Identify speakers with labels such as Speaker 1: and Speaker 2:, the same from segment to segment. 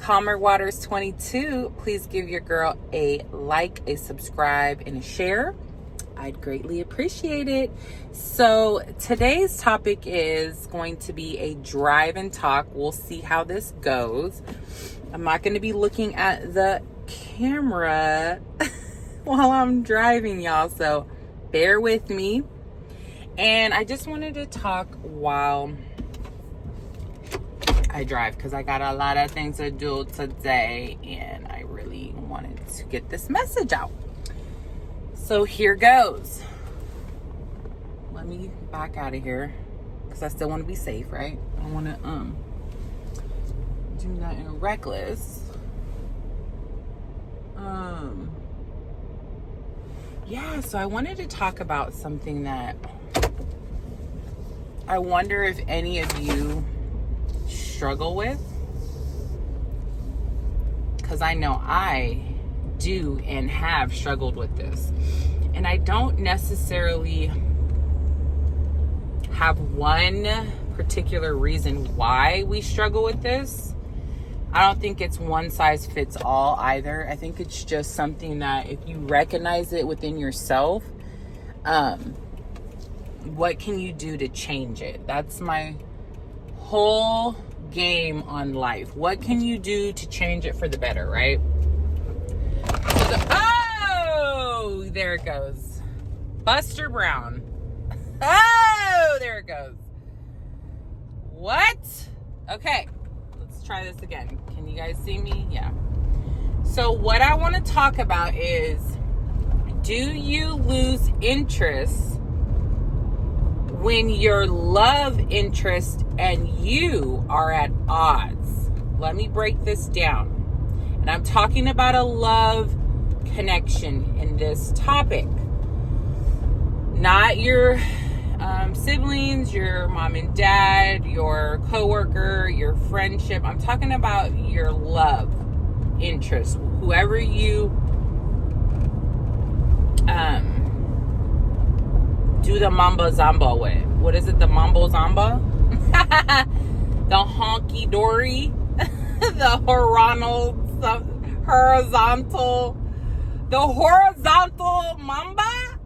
Speaker 1: Calmer Waters 22. Please give your girl a like, a subscribe, and a share. I'd greatly appreciate it. So today's topic is going to be a drive and talk. We'll see how this goes. I'm not going to be looking at the camera while I'm driving, y'all, so bear with me. And I just wanted to talk while I drive because I got a lot of things to do today and I really wanted to get this message out. So here goes. Let me back out of here because I still want to be safe, right? I don't want to do nothing reckless. Yeah, so I wanted to talk about something that I wonder if any of you struggle with, because I know I do and have struggled with this, and I don't necessarily have one particular reason why we struggle with this. I don't think it's one size fits all either. I think it's just something that if you recognize it within yourself, what can you do to change it? That's my whole game on life. What can you do to change it for the better, right? Oh, there it goes. Buster Brown. Oh, there it goes. What? Okay, let's try this again. Can you guys see me? Yeah. So what I want to talk about is, do you lose interest when your love interest and you are at odds? Let me break this down. And I'm talking about a love connection in this topic. Not your siblings, your mom and dad, your coworker, your friendship. I'm talking about your love interest. Whoever you do the mambo zamba with. What is it? The mambo zamba? The honky dory? The horizontal mamba?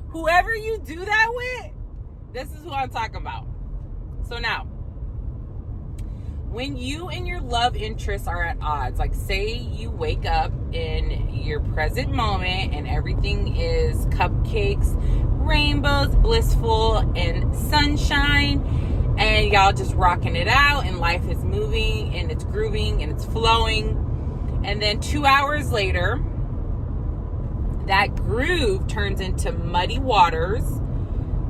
Speaker 1: Whoever you do that with, this is who I'm talking about. So now, when you and your love interests are at odds, like say you wake up in your present moment and everything is cupcakes, rainbows, blissful, and sunshine, and y'all just rocking it out and life is moving and it's grooving and it's flowing, and then 2 hours later that groove turns into muddy waters,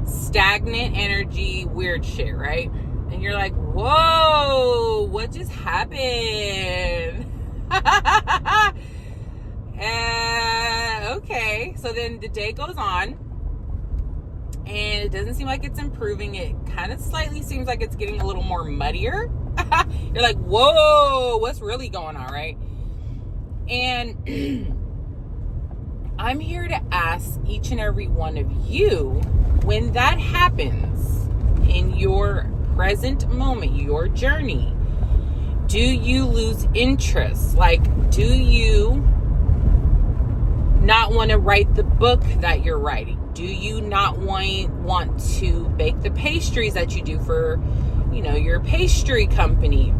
Speaker 1: stagnant energy, weird shit, right? And you're like, whoa, what just happened? Okay, so then the day goes on and it doesn't seem like it's improving. It kind of slightly seems like it's getting a little more muddier. You're like, whoa, what's really going on, right? And I'm here to ask each and every one of you, when that happens in your present moment, your journey, do you lose interest? Like, do you not want to write the book that you're writing? Do you not want to bake the pastries that you do for, your pastry company?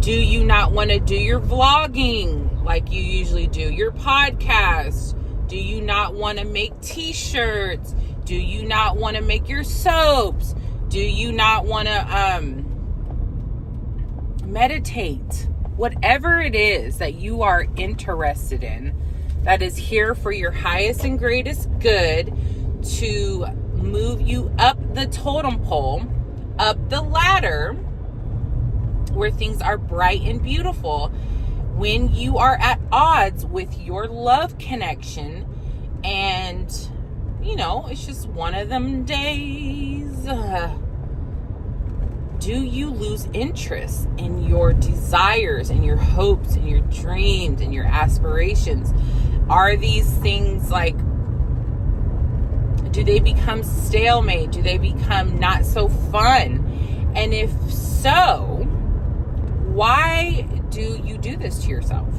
Speaker 1: Do you not want to do your vlogging like you usually do, your podcast? Do you not want to make t-shirts? Do you not want to make your soaps? Do you not want to meditate? Whatever it is that you are interested in, that is here for your highest and greatest good, to move you up the totem pole, up the ladder, where things are bright and beautiful. When you are at odds with your love connection and, it's just one of them days, do you lose interest in your desires and your hopes and your dreams and your aspirations? Are these things do they become stalemate? Do they become not so fun? And if so, why Why do you do this to yourself?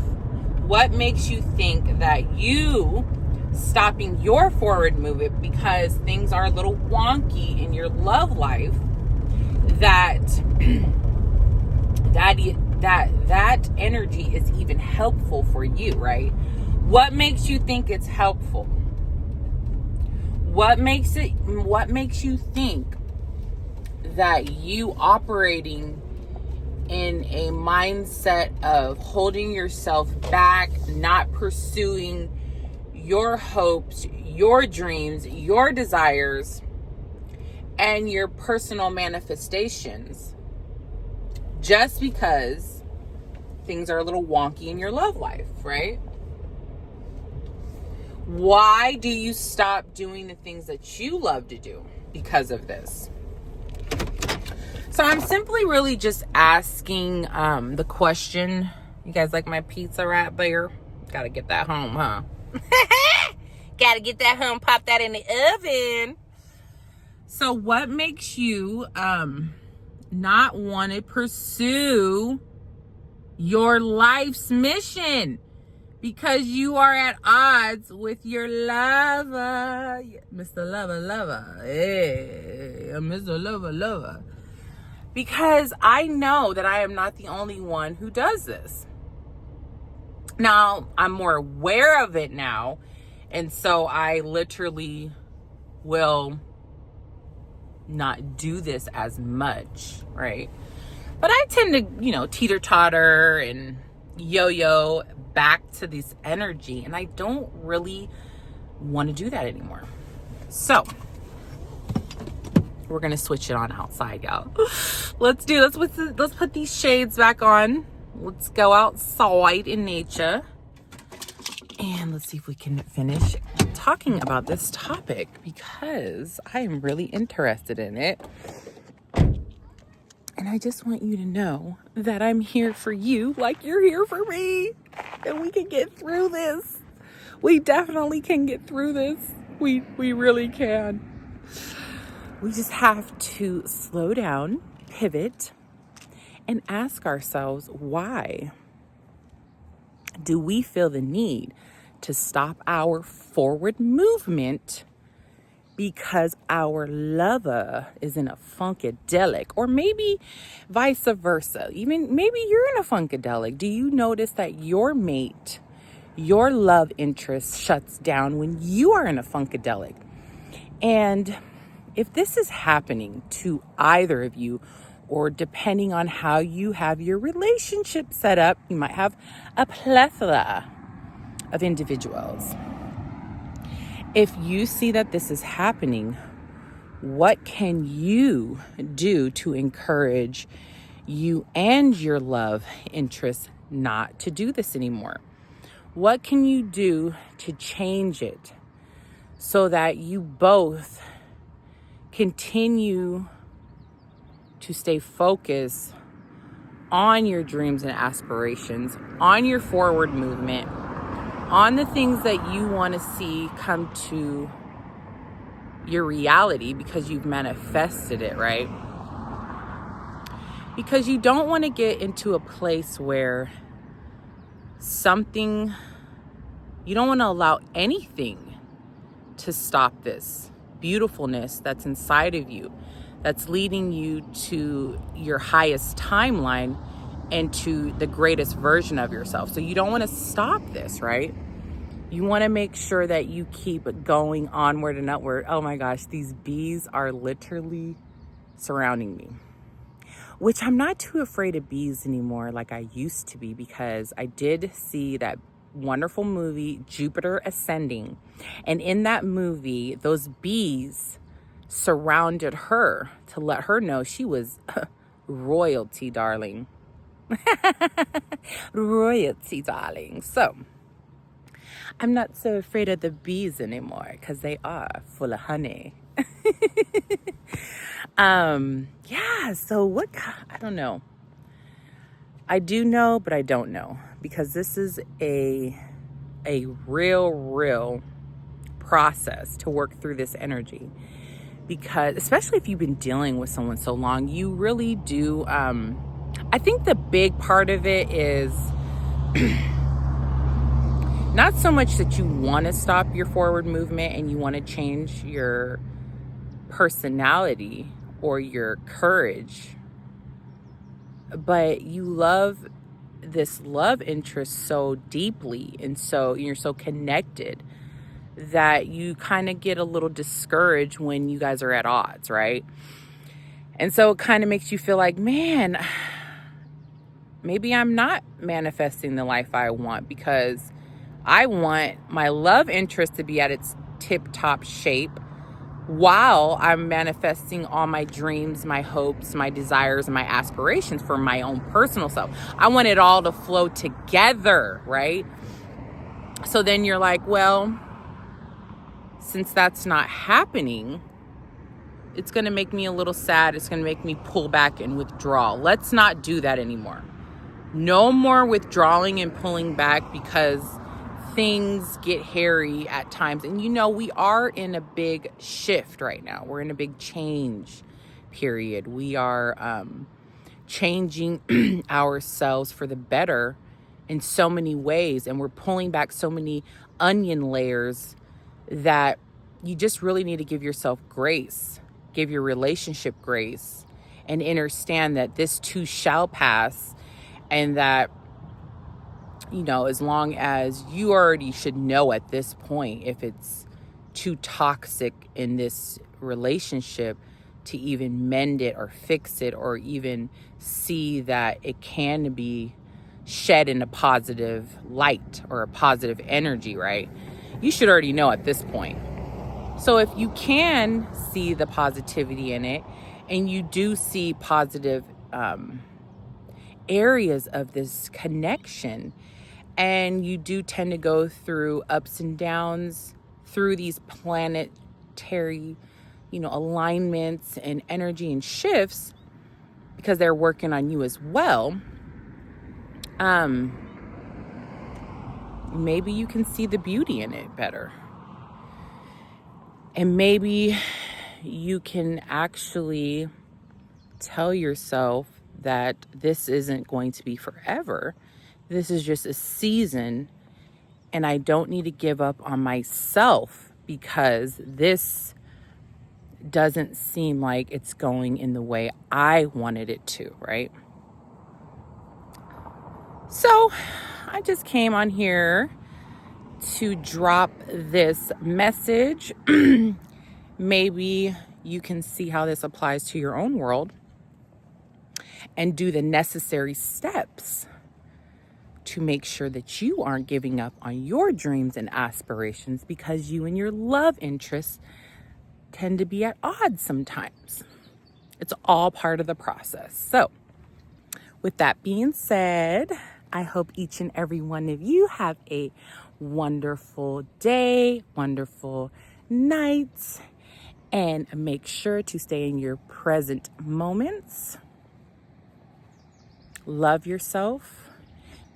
Speaker 1: What makes you think that you stopping your forward movement because things are a little wonky in your love life, that that energy is even helpful for you, right? What makes you think it's helpful? What makes you think that you operating in a mindset of holding yourself back, not pursuing your hopes, your dreams, your desires, and your personal manifestations just because things are a little wonky in your love life, right? Why do you stop doing the things that you love to do because of this? So I'm simply really just asking the question. You guys like my pizza wrap there? Gotta get that home, huh? Gotta get that home, pop that in the oven. So what makes you not want to pursue your life's mission? Because you are at odds with your lover. Mr. Lover. Hey, Mr. Lover. Because I know that I am not the only one who does this. Now, I'm more aware of it now. And so I literally will not do this as much, right? But I tend to, teeter-totter and yo-yo back to this energy. And I don't really want to do that anymore. So we're going to switch it on outside, y'all. Let's put these shades back on. Let's go outside in nature. And let's see if we can finish talking about this topic because I am really interested in it. And I just want you to know that I'm here for you like you're here for me. And we can get through this. We definitely can get through this. We really can. We just have to slow down, pivot, and ask ourselves, why do we feel the need to stop our forward movement because our lover is in a funkadelic? Or maybe vice versa. Even maybe you're in a funkadelic. Do you notice that your mate, your love interest shuts down when you are in a funkadelic? And if this is happening to either of you, or depending on how you have your relationship set up, you might have a plethora of individuals. If you see that this is happening, what can you do to encourage you and your love interest not to do this anymore? What can you do to change it so that you both continue to stay focused on your dreams and aspirations, on your forward movement, on the things that you want to see come to your reality because you've manifested it, right? Because you don't want to get into a place where you don't want to allow anything to stop this beautifulness that's inside of you, that's leading you to your highest timeline and to the greatest version of yourself. So you don't want to stop this, right? You want to make sure that you keep going onward and upward. Oh my gosh, these bees are literally surrounding me, which I'm not too afraid of bees anymore like I used to be, because I did see that wonderful movie, Jupiter Ascending. And in that movie, those bees surrounded her to let her know she was royalty, darling. Royalty, darling. So I'm not so afraid of the bees anymore because they are full of honey. So I don't know. I do know, but I don't know, because this is a real process to work through this energy. Because especially if you've been dealing with someone so long, you really do I think the big part of it is not so much that you want to stop your forward movement and you want to change your personality or your courage, but you love this love interest so deeply, and so you're so connected that you kind of get a little discouraged when you guys are at odds, right? And so it kind of makes you feel like, man, maybe I'm not manifesting the life I want, because I want my love interest to be at its tip-top shape while I'm manifesting all my dreams, my hopes, my desires, and my aspirations for my own personal self. I want it all to flow together, right? So then you're like, well, since that's not happening, it's going to make me a little sad. It's going to make me pull back and withdraw. Let's not do that anymore. No more withdrawing and pulling back, because things get hairy at times. And we are in a big shift right now. We're in a big change period. We are changing ourselves for the better in so many ways. And we're pulling back so many onion layers that you just really need to give yourself grace, give your relationship grace, and understand that this too shall pass. And that, as long as you already should know at this point if it's too toxic in this relationship to even mend it or fix it, or even see that it can be shed in a positive light or a positive energy, right? You should already know at this point. So if you can see the positivity in it, and you do see positive areas of this connection, and you do tend to go through ups and downs through these planetary, alignments and energy and shifts, because they're working on you as well. Maybe you can see the beauty in it better. And maybe you can actually tell yourself that this isn't going to be forever. This is just a season, and I don't need to give up on myself because this doesn't seem like it's going in the way I wanted it to, right? So I just came on here to drop this message. Maybe you can see how this applies to your own world and do the necessary steps to make sure that you aren't giving up on your dreams and aspirations, because you and your love interests tend to be at odds sometimes. It's all part of the process. So with that being said, I hope each and every one of you have a wonderful day, wonderful night, and make sure to stay in your present moments. Love yourself,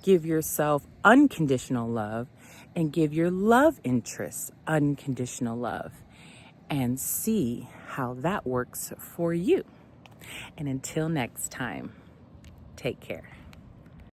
Speaker 1: give yourself unconditional love, and give your love interests unconditional love, and see how that works for you. And until next time, take care.